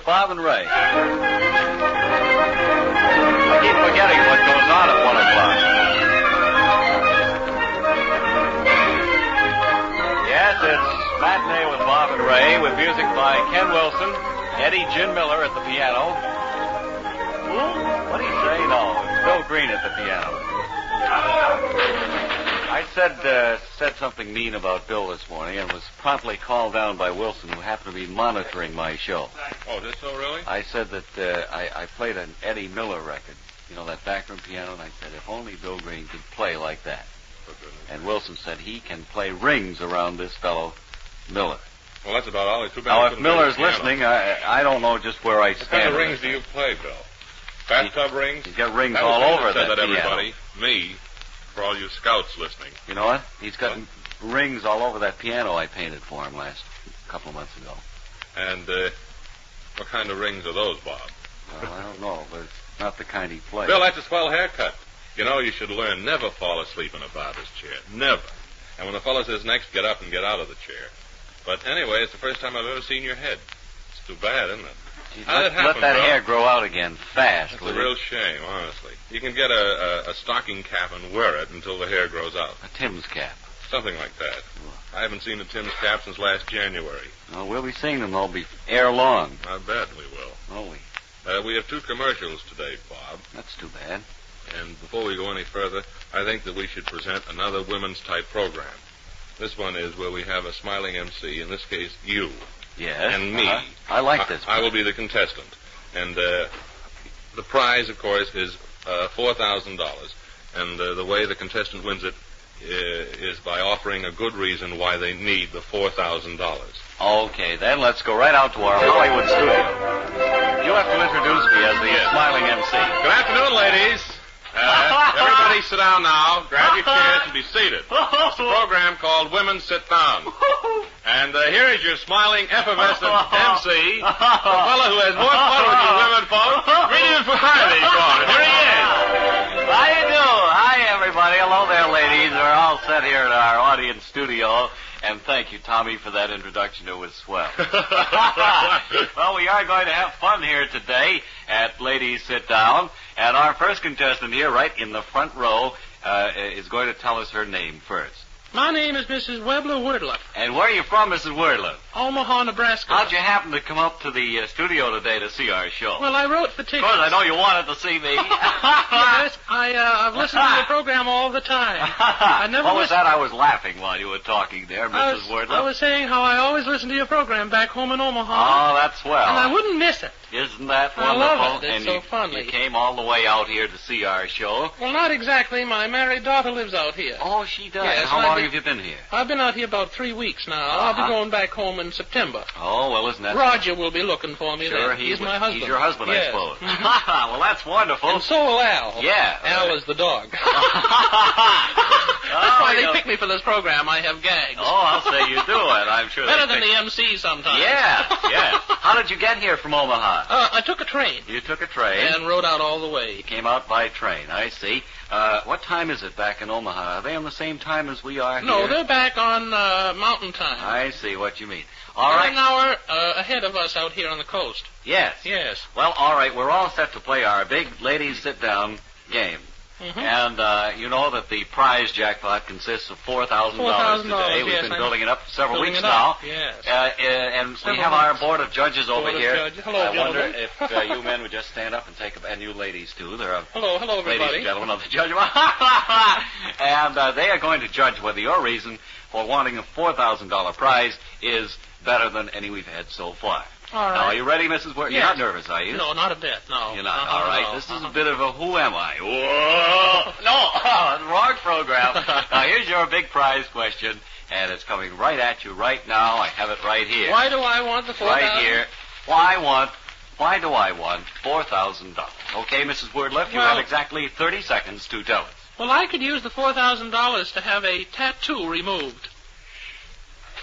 Bob and Ray. I keep forgetting what goes on at 1 o'clock. Yes, it's Matinee with Bob and Ray, with music by Ken Wilson, Eddie Gin Miller at the piano. What do you say? No, it's Bill Green at the piano. I said something mean about Bill this morning and was promptly called down by Wilson, who happened to be monitoring my show. Oh, is that so, really? I said that I played an Eddie Miller record, you know, that backroom piano, and I said, if only Bill Green could play like that. And Wilson said he can play rings around this fellow, Miller. Well, that's about all. It's too bad. Now, if Miller's listening, I don't know just where I stand. What kind of rings do you play, Bill? Bathtub rings? He's got rings all over that piano. Everybody. Me. For all you scouts listening. You know what? He's got rings all over that piano I painted for him last couple of months ago. And what kind of rings are those, Bob? Well, I don't know, but it's not the kind he plays. Bill, that's a swell haircut. You know, you should learn never fall asleep in a barber's chair. Never. And when the fellow says next, get up and get out of the chair. But anyway, it's the first time I've ever seen your head. It's too bad, isn't it? How did it happen, let that Bill? hair grow out again fast. It's a real shame, honestly. You can get a stocking cap and wear it until the hair grows out. A Tim's cap. Something like that. I haven't seen a Tim's cap since last January. Oh, we'll be seeing them all ere long. I bet we will. Oh, we have 2 commercials today, Bob. That's too bad. And before we go any further, I think that we should present another women's type program. This one is where we have a smiling MC, in this case, you. Yes. And me. I like this. I will be the contestant. And the prize, of course, is $4,000. And the way the contestant wins it is by offering a good reason why they need the $4,000. Okay, then let's go right out to our Hollywood studio. You have to introduce me as the smiling MC. Good afternoon, ladies. Everybody sit down now. Grab your chairs and be seated. It's a program called Women Sit Down. And here is your smiling, effervescent MC, the fellow who has more fun with you women folks. Greet him for Friday, Gordon. Here he is. How you do? Hi, everybody. Hello there, ladies. We're all set here at our audience studio. And thank you, Tommy, for that introduction. It was swell. Well, we are going to have fun here today at Ladies Sit Down. And our first contestant here, right in the front row, is going to tell us her name first. My name is Mrs. Webler Wordlup. And where are you from, Mrs. Wordlup? Omaha, Nebraska. How'd you happen to come up to the studio today to see our show? Well, I wrote for tickets. Of course, I know you wanted to see me. Yes, I've listened to your program all the time. What was that? I was laughing while you were talking there, Mrs. Wordlup. I was saying how I always listen to your program back home in Omaha. Oh, that's swell. And I wouldn't miss it. Isn't that wonderful? I love it. It's and so fun. You came all the way out here to see our show. Well, not exactly. My married daughter lives out here. Oh, she does. Yes, How long have you been here? I've been out here about 3 weeks now. I'll be going back home in September. Oh, well, isn't that... Roger will be looking for me sure, then. He's my husband. He's your husband, yes. I suppose. Well, that's wonderful. And so will Al. Yeah. Al is the dog. That's why they pick me for this program. I have gags. Oh, I'll say you do it. I'm sure Better than the MC sometimes. Yeah. How did you get here from Omaha? I took a train. You took a train? And rode out all the way. You came out by train, I see. What time is it back in Omaha? Are they on the same time as we are here? No, they're back on Mountain Time. I see what you mean. All right. An hour ahead of us out here on the coast. Yes. Yes. Well, all right. We're all set to play our big ladies sit-down game. Mm-hmm. And you know that the prize jackpot consists of $4,000 today. We've been building it up for several weeks now. Yes. And we have our board of judges over here. Hello, I wonder gentlemen. if you men would just stand up and take a... And you ladies, too. There are hello, everybody. Ladies and gentlemen of the judge. And they are going to judge whether your reason for wanting a $4,000 prize is better than any we've had so far. All right. Now, are you ready, Mrs. Word? Yes. You're not nervous, are you? No, not a bit, no. You're not? All right. No. This is a bit of a who am I? Whoa! No, wrong program. Now, here's your big prize question, and it's coming right at you right now. I have it right here. Why do I want the $4,000? Right here. Why do I want $4,000? Okay, Mrs. Wordliff, you have exactly 30 seconds to tell us. Well, I could use the $4,000 to have a tattoo removed.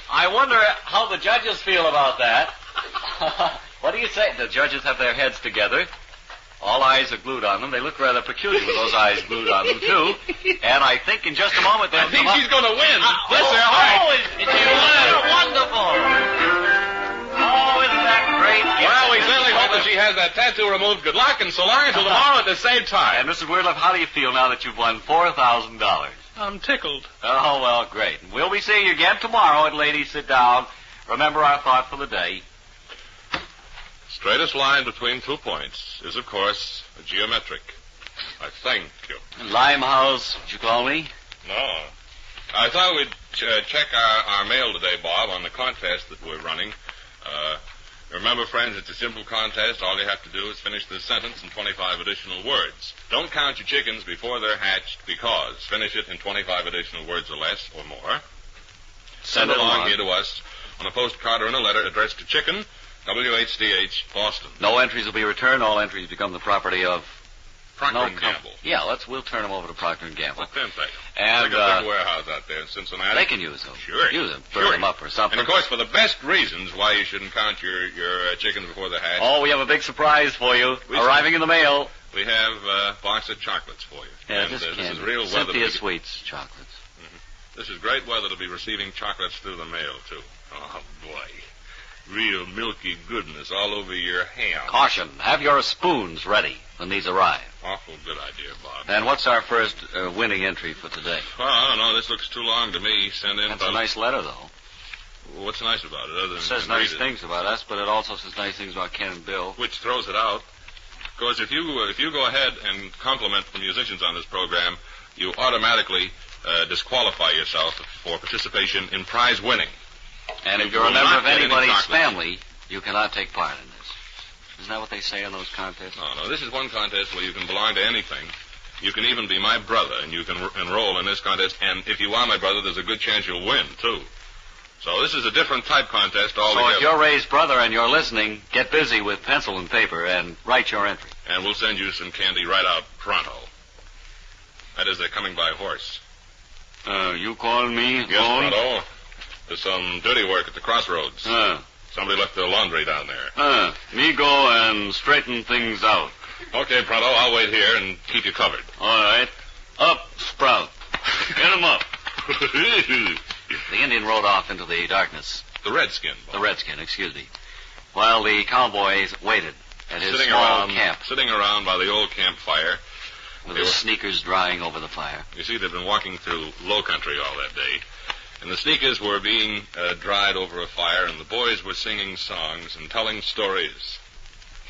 I wonder how the judges feel about that. What do you say? The judges have their heads together. All eyes are glued on them. They look rather peculiar with those eyes glued on them, too. And I think in just a moment they'll I think she's going to win. Yes, sir. Wonderful. Oh, isn't that great? great gift. Well, we certainly hope that she has that tattoo removed. Good luck, and so long until tomorrow at the same time. And Mrs. Weirdlove, how do you feel now that you've won $4,000? I'm tickled. Oh, well, great. We'll be seeing you again tomorrow at Ladies Sit Down. Remember our thought for the day. Straightest line between 2 points is, of course, a geometric. I thank you. Limehouse, did you call me? No. I thought we'd check our mail today, Bob, on the contest that we're running. Remember, friends, it's a simple contest. All you have to do is finish this sentence in 25 additional words. Don't count your chickens before they're hatched, because finish it in 25 additional words or less or more. Send it along here to us on a postcard or in a letter addressed to Chicken, WHDH, Boston. No entries will be returned. All entries become the property of Procter & Gamble. Yeah, we'll turn them over to Procter & Gamble. Well, then, thank you. And they got a big warehouse out there in Cincinnati. they can use them. Sure. Use them. Burn them up or something. And, of course, for the best reasons why you shouldn't count your chickens before they're hatched. Oh, we have a big surprise for you. Arriving in the mail. We have a box of chocolates for you. Yeah, and, this is real weather. Cynthia Sweets chocolates. Mm-hmm. This is great weather to be receiving chocolates through the mail, too. Oh, boy. Real milky goodness all over your ham. Caution. Have your spoons ready when these arrive. Awful good idea, Bob. And what's our first winning entry for today? Well, I don't know. This looks too long to me. Send in. That's a nice letter, though. What's nice about it? Other than It says nice things about us, but it also says nice things about Ken and Bill. Which throws it out. Because if you go ahead and compliment the musicians on this program, you automatically disqualify yourself for participation in prize winning. And if you're a member of anybody's family, you cannot take part in this. Isn't that what they say in those contests? No. This is one contest where you can belong to anything. You can even be my brother, and you can enroll in this contest. And if you are my brother, there's a good chance you'll win, too. So this is a different type contest altogether. So if you're Ray's brother and you're listening, get busy with pencil and paper and write your entry. And we'll send you some candy right out pronto. That is, they're coming by horse. You call me? Yes, pronto. There's some dirty work at the crossroads. Somebody left their laundry down there. Me go and straighten things out. Okay, pronto. I'll wait here and keep you covered. All right. Up, Sprout. Get him up. The Indian rode off into the darkness. The Redskin. Bob. The Redskin, excuse me. While the cowboys waited at his small camp. Sitting around by the old campfire. With his sneakers drying over the fire. You see, they've been walking through low country all that day. And the sneakers were being dried over a fire, and the boys were singing songs and telling stories.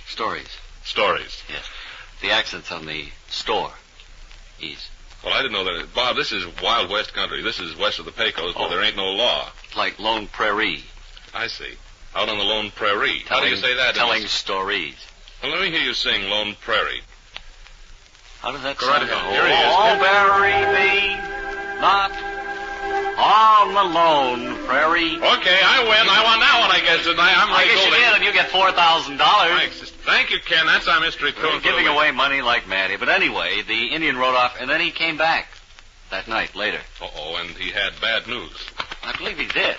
Stories? Stories. Yes. The accent's on the store. Ease. Well, I didn't know that. Bob, this is Wild West country. This is west of the Pecos, where there ain't no law. It's like Lone Prairie. I see. Out on the Lone Prairie. How do you say that? Telling stories. Well, let me hear you sing Lone Prairie. How does that Go sound? right ahead. Here he is. Oh, bury me not on the Lone Prairie. Okay, I win. I won that one, I guess, didn't I? I guess you did, and you get $4,000. Thanks. Thank you, Ken. That's our mystery tune. We're giving away money like Matty. But anyway, the Indian rode off, and then he came back that night later. Uh-oh, and he had bad news. I believe he did.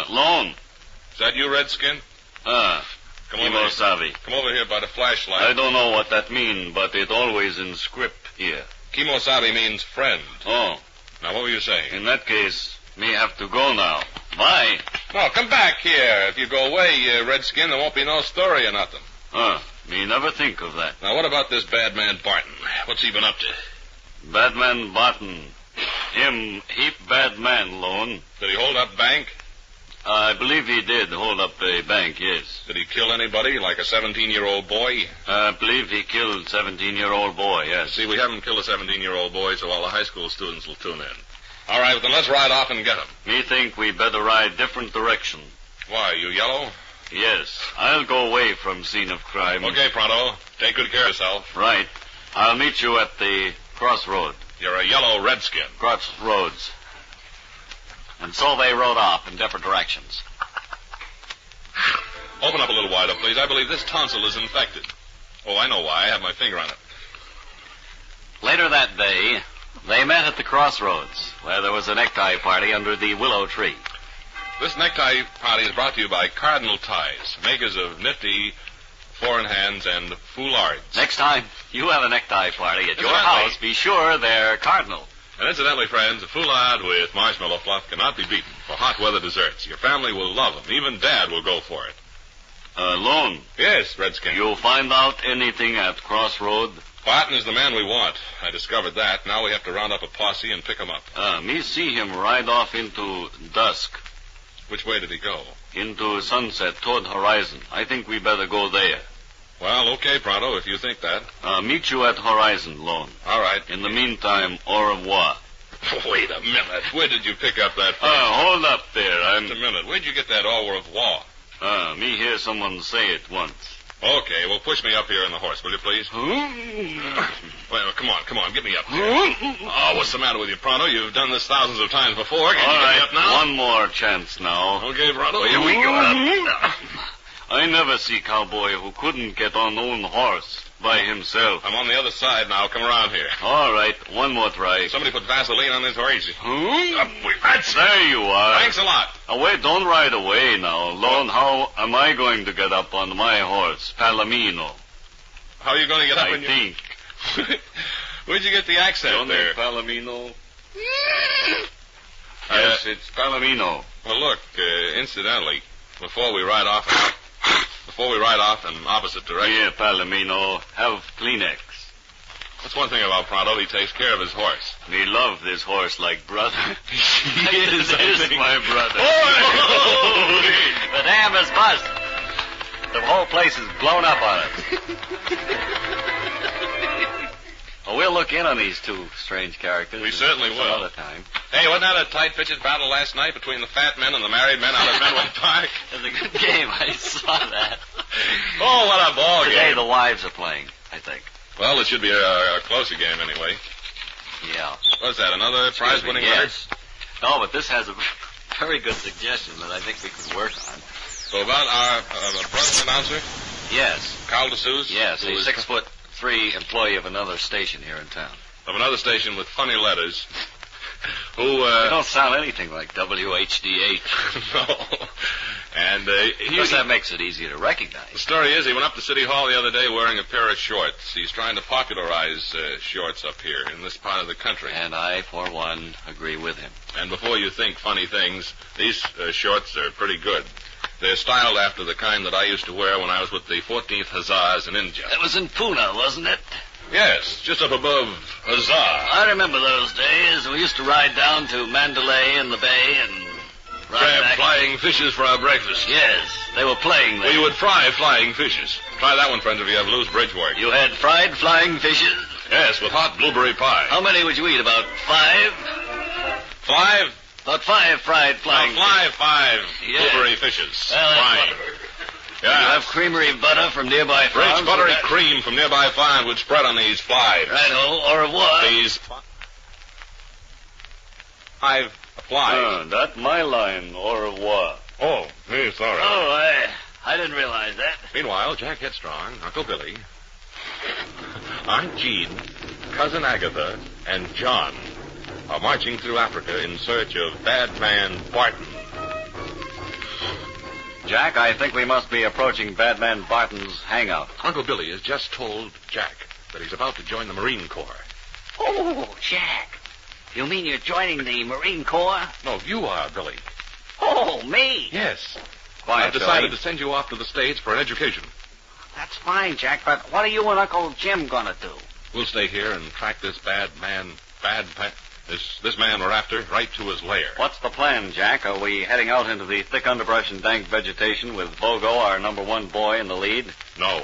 Lone. Is that you, Redskin? Come over here by the flashlight. I don't know what that means, but it always in script here. Kimosabe means friend. Oh. Now, what were you saying? In that case, me have to go now. Bye. No, come back here. If you go away, Redskin, there won't be no story or nothing. Me never think of that. Now, what about this bad man Barton? What's he been up to? Bad man Barton. Him heap bad man, Lone. Did he hold up bank? I believe he did hold up a bank, yes. Did he kill anybody, like a 17-year-old boy? I believe he killed a 17-year-old boy, yes. See, we haven't killed a 17-year-old boy, so all the high school students will tune in. All right, well, then let's ride off and get him. Me think we better ride different direction. Why, you yellow? Yes. I'll go away from scene of crime. Okay, Pronto. Take good care of yourself. Right. I'll meet you at the crossroad. You're a yellow Redskin. Crossroads. And so they rode off in different directions. Open up a little wider, please. I believe this tonsil is infected. Oh, I know why. I have my finger on it. Later that day, they met at the crossroads, where there was a necktie party under the willow tree. This necktie party is brought to you by Cardinal Ties, makers of nifty four-in-hands and foulards. Next time you have a necktie party at your house, be sure they're cardinal. And incidentally, friends, a foulard with marshmallow fluff cannot be beaten. for hot weather desserts. Your family will love them. Even Dad will go for it. Lone. Yes, Redskin. You find out anything at Crossroad? Barton is the man we want. I discovered that. Now we have to round up a posse and pick him up. Me see him ride off into dusk. Which way did he go? Into sunset toward horizon. I think we better go there. Well, okay, Pronto, if you think that. Meet you at horizon, Lone. All right. In the meantime, au revoir. Wait a minute. Where did you pick up that phrase? Hold up there. Just a minute. Where'd you get that au revoir? Me hear someone say it once. Okay, well, push me up here on the horse, will you, please? Well, come on, get me up there. Oh, what's the matter with you, Pronto? You've done this thousands of times before. Can you get me up now? One more chance now. Okay, Pronto, here we go. I never see cowboy who couldn't get on own horse by himself. I'm on the other side now. Come around here. All right, one more try. Somebody put Vaseline on this horse. There you are. Thanks a lot. Wait, don't ride away now. Lone, how am I going to get up on my horse, Palomino? How are you going to get up I think. Where'd you get the accent there? Palomino? Yes, it's Palomino. Well, look, incidentally, before we ride off in opposite direction. Here, Palomino, have Kleenex. That's one thing about Pronto. He takes care of his horse. Me love this horse like brother. He is my brother. The dam is bust. The whole place is blown up on us. We'll look in on these two strange characters. We certainly will. Another time. Hey, wasn't that a tight pitched battle last night between the fat men and the married men out at Menlo Park? It was a good game. I saw that. Oh, what a ball game. Today the wives are playing, I think. Well, it should be a closer game anyway. Yeah. What's that, another prize-winning letter? Yes. No, but this has a very good suggestion that I think we could work on. So about our brother announcer? Yes. Carl DeSouza? Yes, a 6'3" employee of another station here in town. Of another station with funny letters. Who, You don't sound anything like WHDH. No. And, Of course, that makes it easier to recognize. The story is he went up to City Hall the other day wearing a pair of shorts. He's trying to popularize shorts up here in this part of the country. And I, for one, agree with him. And before you think funny things, these shorts are pretty good. They're styled after the kind that I used to wear when I was with the 14th Hussars in India. That was in Pune, wasn't it? Yes, just up above Hussar. I remember those days. We used to ride down to Mandalay in the bay and grab flying fishes for our breakfast. Yes, they were playing there. We would fry flying fishes. Try that one, friends, if you have loose bridge work. You had fried flying fishes? Yes, with hot blueberry pie. How many would you eat? About 5? 5? About 5 fried flying fishes. 5 Yes. blueberry fishes. Well, that's frying. wonderful. Yeah. You have creamery butter from nearby farms? Rich buttery cream from nearby farms would spread on these flies. Righto, au revoir. These 5 flies. That's my line, au revoir. Oh, yes, all right. Oh, I didn't realize that. Meanwhile, Jack Headstrong, Uncle Billy, Aunt Jean, Cousin Agatha, and John are marching through Africa in search of Bad Man Barton. Jack, I think we must be approaching Bad Man Barton's hangout. Uncle Billy has just told Jack that he's about to join the Marine Corps. Oh, Jack. You mean you're joining the Marine Corps? No, you are, Billy. Oh, me? Yes. Quiet, I've decided Billy. to send you off to the States for an education. That's fine, Jack, but what are you and Uncle Jim gonna do? We'll stay here and track this this man we're after right to his lair. What's the plan, Jack? Are we heading out into the thick underbrush and dank vegetation with Bogo, our number one boy, in the lead? No.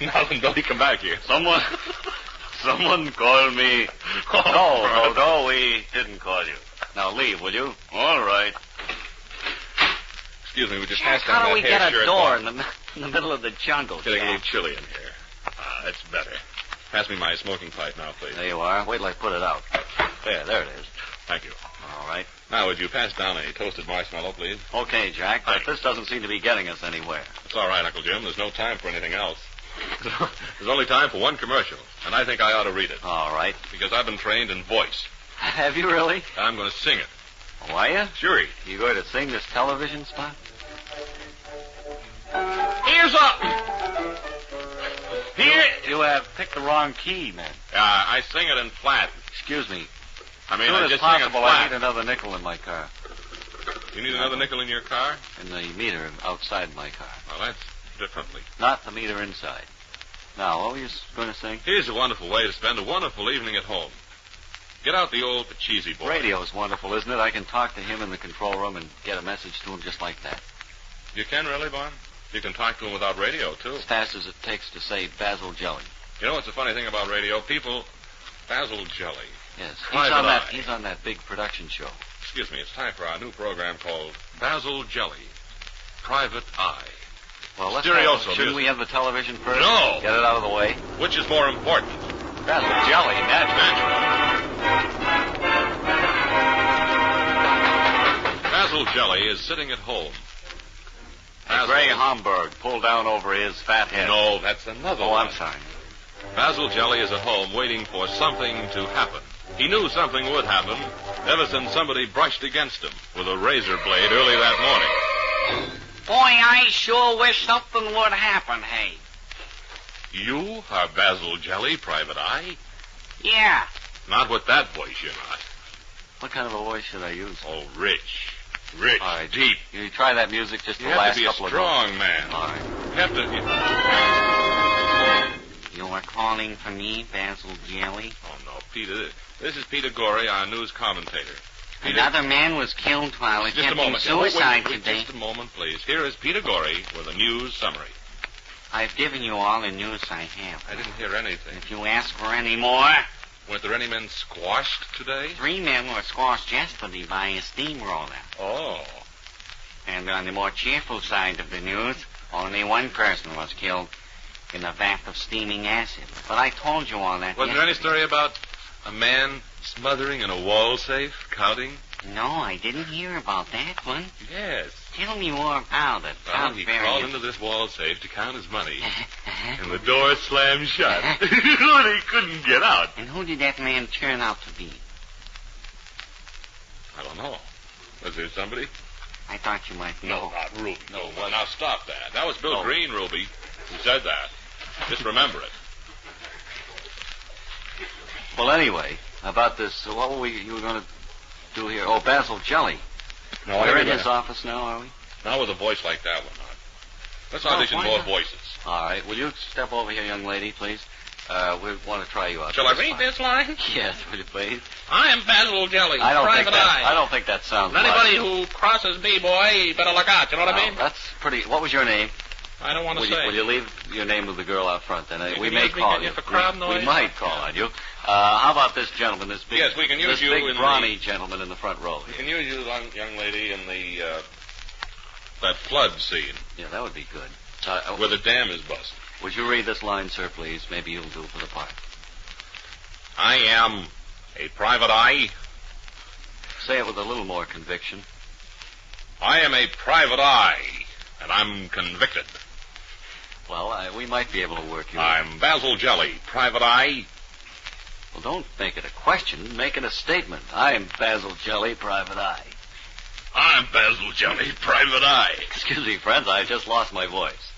Now then, Billy, come back here. Someone call me. No, Bogo, we didn't call you. Now leave, will you? All right. Excuse me, we just Jack, passed down how do that we hair get a shirt door bar. in the middle of the jungle, Getting a little Jack? chilly in here. That's better. Pass me my smoking pipe now, please. There you are. Wait till I put it out. There it is. Thank you. All right. Now, would you pass down a toasted marshmallow, please? Okay, Jack, but Thanks. this doesn't seem to be getting us anywhere. It's all right, Uncle Jim. There's no time for anything else. There's only time for one commercial, and I think I ought to read it. All right. Because I've been trained in voice. Have you really? And I'm going to sing it. Oh, are you? Sure. You going to sing this television spot? Ears up! Here. You have picked the wrong key, man. I sing it in flat. Excuse me. I mean, As soon I as just sing it possible, I need flat. another nickel in my car. You need another nickel in your car? And the meter outside my car. Well, that's differently. Not the meter inside. Now, what were you going to say? Here's a wonderful way to spend a wonderful evening at home. Get out the old Pachisi boy. Radio's wonderful, isn't it? I can talk to him in the control room and get a message to him just like that. You can really, Bon? You can talk to him without radio, too. As fast as it takes to say Basil Jelly. You know what's the funny thing about radio? Basil Jelly. Yes, Private Eye. he's on that big production show. Excuse me, it's time for our new program called Basil Jelly, Private Eye. Well, Stereoso shouldn't we have the television first? No. Get it out of the way. Which is more important? Basil Jelly, naturally. Basil Jelly is sitting at home. A gray Homburg pulled down over his fat head. No, that's another Oh, one. I'm sorry. Basil Jelly is at home waiting for something to happen. He knew something would happen ever since somebody brushed against him with a razor blade early that morning. Boy, I sure wish something would happen, hey. You are Basil Jelly, Private Eye? Yeah. Not with that voice, you're not. What kind of a voice should I use? Oh, rich. Rich. All right. Deep. You try that music just You the have last to be a couple strong man. of All right. You have to... You are calling for me, Basil Jelly? Oh, no, Peter. This is Peter Gorey, our news commentator. Peter, Another man was killed while just a attempting moment. suicide Wait, today. just a moment, please. Here is Peter Gorey with a news summary. I've given you all the news I have. I didn't hear anything. If you ask for any more, Weren't there any men squashed today? 3 men were squashed yesterday by a steamroller. Oh. And on the more cheerful side of the news, only 1 person was killed in a vat of steaming acid. But I told you all that Was there any yesterday. story about a man smothering in a wall safe, counting? No, I didn't hear about that one. Yes. Tell me more about it. Well, Sounds he very crawled into this wall safe to count his money, Uh-huh. and the door slammed shut. And he couldn't get out. And who did that man turn out to be? I don't know. Was there somebody? I thought you might know. No, not Ruby. No, well, now stop that. That was Bill No. Green, Ruby, who said that. Just remember it. Well, anyway, about this, what were you were going to do here? Oh, Basil Jelly. No, We're in his office now, are we? Not with a voice like that one, not. Let's No, audition why more not? voices. All right. Will you step over here, young lady, please? We want to try you out. Shall I That's read fine. this line? Yes, will you please? I am Basil Jelly, I don't think Private that. Eye. I don't think that sounds. And anybody right. who crosses me, boy, you better look out. You know what I mean? That's pretty. What was your name? I don't want to say. Will you leave your name with the girl out front? Then You we can may use me, call can you, you. for crowd We noise? might call on you. How about this gentleman? This big. Yes, we can use this you big in brawny gentleman in the front row. You can use you, young lady, in the, that flood scene Yeah, that would be good. where the dam is busted. Would you read this line, sir, please? Maybe you'll do for the part. I am a private eye. Say it with a little more conviction. I am a private eye, and I'm convicted. Well, we might be able to work you. I'm Basil Jelly, private eye. Well, don't make it a question. Make it a statement. I'm Basil Jelly, Private Eye. I'm Basil Jelly, private eye. Excuse me, friends. I just lost my voice.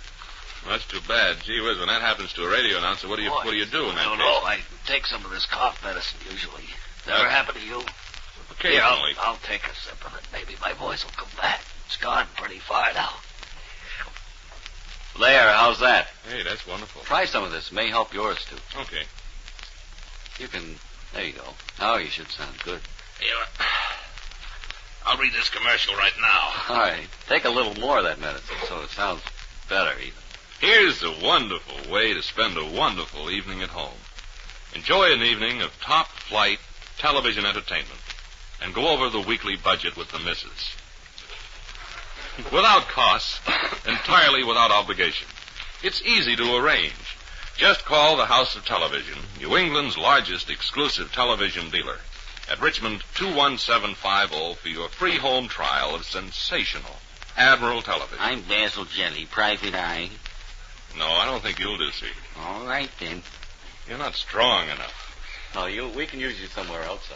That's too bad. Gee whiz, when that happens to a radio announcer, what do you do in that I don't case? know. I take some of this cough medicine usually. Never happened to you? Here, Occasionally. I'll take a sip of it. Maybe my voice will come back. It's gone pretty far now. There, how's that? Hey, that's wonderful. Try some of this. May help yours, too. Okay. You can... There you go. Now you should sound good. I'll read this commercial right now. All right. Take a little more of that medicine so it sounds better, even. Here's a wonderful way to spend a wonderful evening at home. Enjoy an evening of top-flight television entertainment and go over the weekly budget with the missus. Without costs, entirely without obligation. It's easy to arrange. Just call the House of Television, New England's largest exclusive television dealer, at Richmond 21750 for your free home trial of sensational Admiral Television. I'm Basil Jelly, Private Eye. No, I don't think you'll do, see. All right, then. You're not strong enough. No, we can use you somewhere else.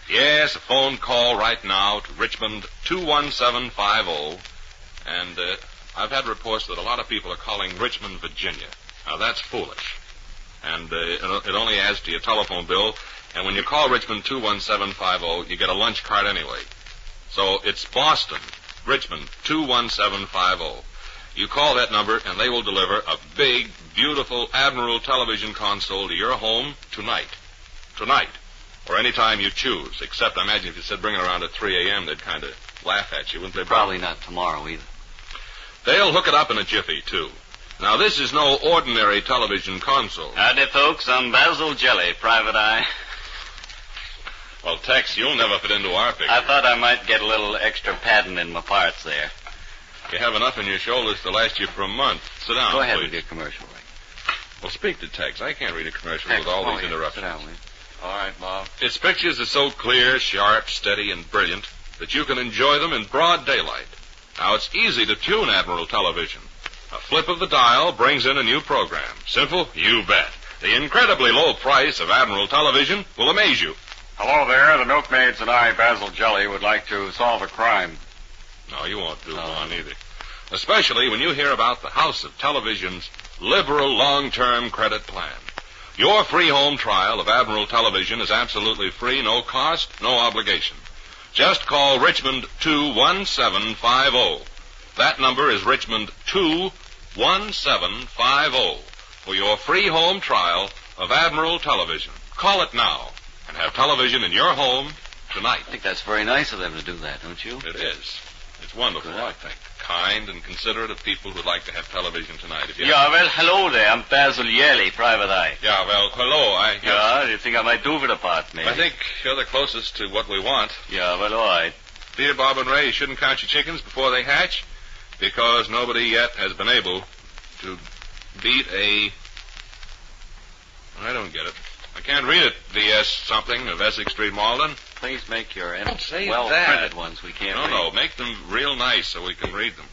Yes, a phone call right now to Richmond 21750. And I've had reports that a lot of people are calling Richmond, Virginia. Now, that's foolish. And it only adds to your telephone bill. And when you call Richmond 21750, you get a lunch card anyway. So it's Boston, Richmond, 21750. You call that number, and they will deliver a big, beautiful Admiral television console to your home tonight. Tonight. Or any time you choose. Except, I imagine if you said bring it around at 3 a.m., they'd kind of laugh at you, wouldn't they? Probably not tomorrow either. They'll hook it up in a jiffy, too. Now, this is no ordinary television console. Howdy, folks. I'm Basil Jelly, Private Eye. Well, Tex, you'll never fit into our picture. I thought I might get a little extra padding in my parts there. You have enough in your shoulders to last you for a month. Sit down, Go ahead please. with your commercial, Ray. Well, speak to Tex. I can't read a commercial Tex, with all go these ahead. interruptions. Sit down, will you? All right, Bob. Its pictures are so clear, sharp, steady, and brilliant that you can enjoy them in broad daylight. Now, it's easy to tune Admiral television. A flip of the dial brings in a new program. Simple? You bet. The incredibly low price of Admiral television will amaze you. Hello there. The milkmaids and I, Basil Jelly, would like to solve a crime. No, you won't do one either. Especially when you hear about the House of Television's liberal long-term credit plan. Your free home trial of Admiral television is absolutely free, no cost, no obligation. Just call Richmond 21750. That number is Richmond 21750 for your free home trial of Admiral television. Call it now and have television in your home tonight. I think that's very nice of them to do that, don't you? It is. It's wonderful, Good. I think. Kind and considerate of people who'd like to have television tonight. If you Yeah, well, hello there. I'm Basil Jelly, Private Eye. Yeah, well, hello. Yeah, you think I might do for the part, maybe? I think you're the closest to what we want. Yeah, well, all right. Dear Bob and Ray, you shouldn't count your chickens before they hatch, because nobody yet has been able to beat a... I don't get it. I can't read it. V.S. something of Essex Street, Malden. Please make your Don't say well-printed that. ones we can't No, read. no, make them real nice so we can read them.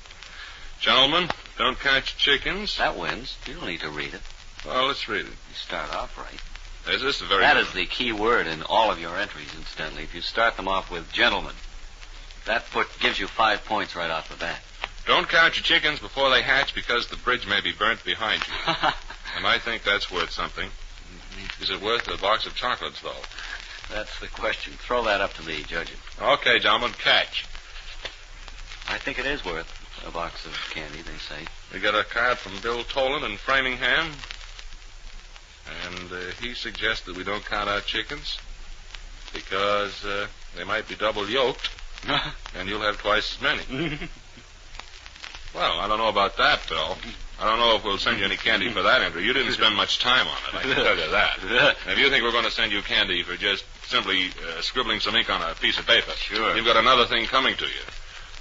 Gentlemen, don't count your chickens. That wins. You don't need to read it. Well, let's read it. You start off right. This is a very... That is the key word in all of your entries, incidentally. If you start them off with gentlemen, that gives you 5 points right off the bat. Don't count your chickens before they hatch because the bridge may be burnt behind you. And I think that's worth something. Is it worth a box of chocolates, though? That's the question. Throw that up to the judges. Okay, gentlemen, catch. I think it is worth a box of candy, they say. We got a card from Bill Tolan in Framingham. And he suggests that we don't count our chickens because they might be double yolked, and you'll have twice as many. Well, I don't know about that, Bill. I don't know if we'll send you any candy for that entry. You didn't spend much time on it, I can tell you that. And if you think we're going to send you candy for just simply scribbling some ink on a piece of paper, Sure. You've got another thing coming to you.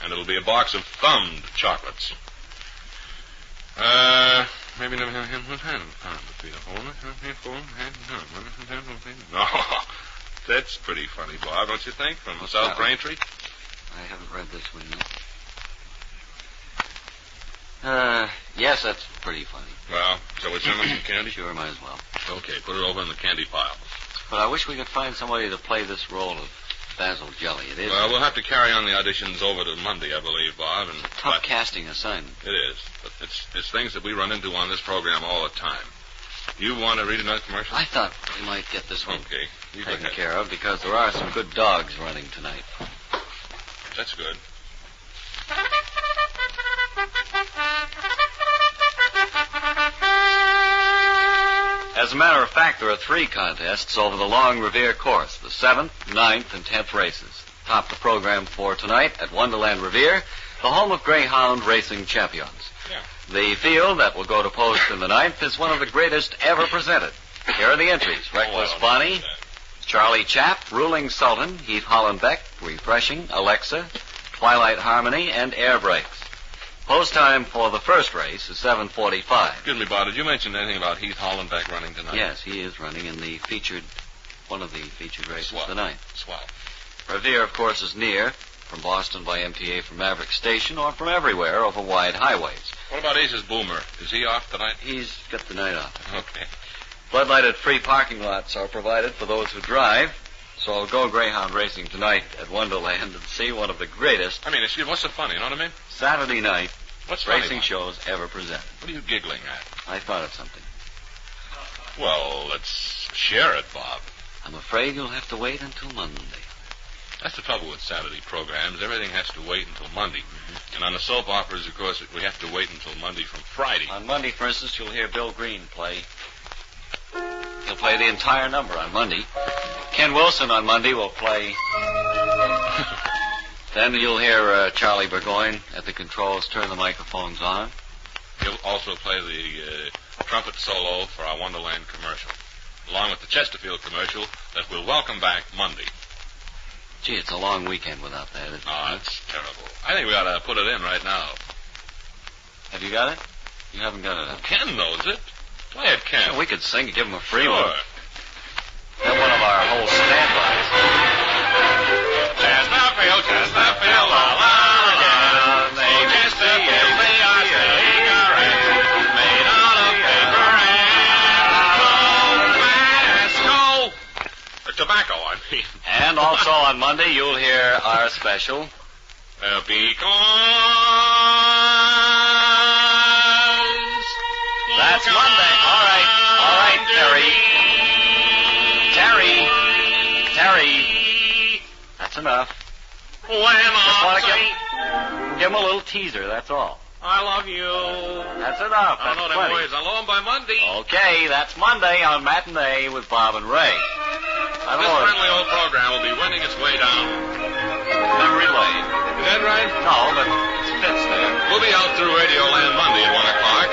And it'll be a box of thumbed chocolates. Maybe... No, that's pretty funny, Bob, don't you think, from What's South that? Braintree? I haven't read this one yet. Yes, that's pretty funny. Well, shall we send them some candy? Sure, might as well. Okay, put it over in the candy pile. But I wish we could find somebody to play this role of Basil Jelly. It is Well, we'll have to carry on the auditions over to Monday, I believe, Bob. And tough casting assignment. It is, but it's things that we run into on this program all the time. You want to read another commercial? I thought we might get this one Okay, you go taken ahead. care of because there are some good dogs running tonight. That's good. As a matter of fact, there are 3 contests over the Long Revere course, the 7th, 9th, and 10th races. Top the program for tonight at Wonderland Revere, the home of Greyhound racing champions. Yeah. The field that will go to post in the 9th is one of the greatest ever presented. Here are the entries. Reckless Bonnie, Charlie Chap, Ruling Sultan, Heath Hollenbeck, Refreshing, Alexa, Twilight Harmony, and Air Brakes. Post time for the first race is 7:45. Excuse me, Bob, did you mention anything about Heath Hollenbeck running tonight? Yes, he is running in the one of the featured races, Swell. the 9th. Swell. Revere, of course, is near, from Boston by MTA from Maverick Station, or from everywhere over wide highways. What about Ace's Boomer? Is he off tonight? He's got the night off. Okay. Floodlighted free parking lots are provided for those who drive, so I'll go Greyhound racing tonight at Wonderland and see one of the greatest I mean, excuse me, what's so funny, you know what I mean? Saturday night What's funny racing about it? shows ever presented. What are you giggling at? I thought of something. Well, let's share it, Bob. I'm afraid you'll have to wait until Monday. That's the trouble with Saturday programs. Everything has to wait until Monday. Mm-hmm. And on the soap operas, of course, we have to wait until Monday from Friday. On Monday, for instance, you'll hear Bill Green play. He'll play the entire number on Monday. Ken Wilson on Monday will play. Then you'll hear Charlie Burgoyne at the controls turn the microphones on. He'll also play the trumpet solo for our Wonderland commercial, along with the Chesterfield commercial that we'll welcome back Monday. Gee, it's a long weekend without that, isn't it? Oh, it's terrible. I think we ought to put it in right now. Have you got it? You haven't got it. Ken knows it. Play it, Ken. Yeah, we could sing it, give him a free sure. one. Then one of our whole standbys. Chesterfield, Chesterfield, la la la. Chesterfield, cigarettes made out of paper and tobacco. Tobacco, I mean. And also on Monday, you'll hear our special. Because that's Monday. All right, Terry. That's enough. When I give him a little teaser, that's all. I love you. That's enough. I know them words. I'll know them by Monday. Okay, that's Monday on Matinee with Bob and Ray. This friendly old program will be winding its way down memory lane. Is that right? No, but it fits there. We'll be out through Radio Land Monday at 1 o'clock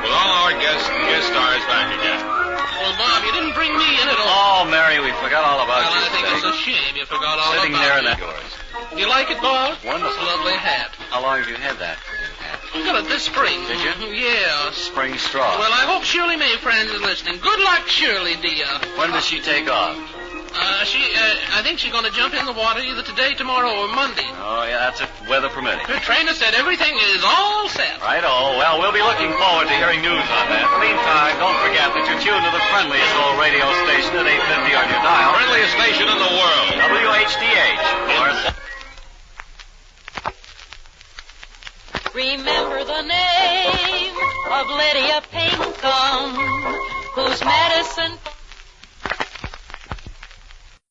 with all our guests and guest stars back again. Well, Bob, you didn't bring me in at all. Oh, Mary, we forgot all about well, you I think today. it's a shame you forgot all Sitting about there in me. that yours. You like it, Bob? Wonderful. It's a lovely hat. How long have you had that? I got it this spring. Did you? Yeah. Spring straw. Well, I hope Shirley May friends is listening. Good luck, Shirley, dear. When does she take off? I think she's going to jump in the water either today, tomorrow, or Monday. Oh, yeah, that's it, weather permitting. Her trainer said everything is all set. Right-o. Well, we'll be looking forward to hearing news on that. In the meantime, don't forget that you're tuned to the friendliest old radio station at 850 on your dial. Friendliest station in the world. WHDH. Remember the name of Lydia Pinkham, whose medicine...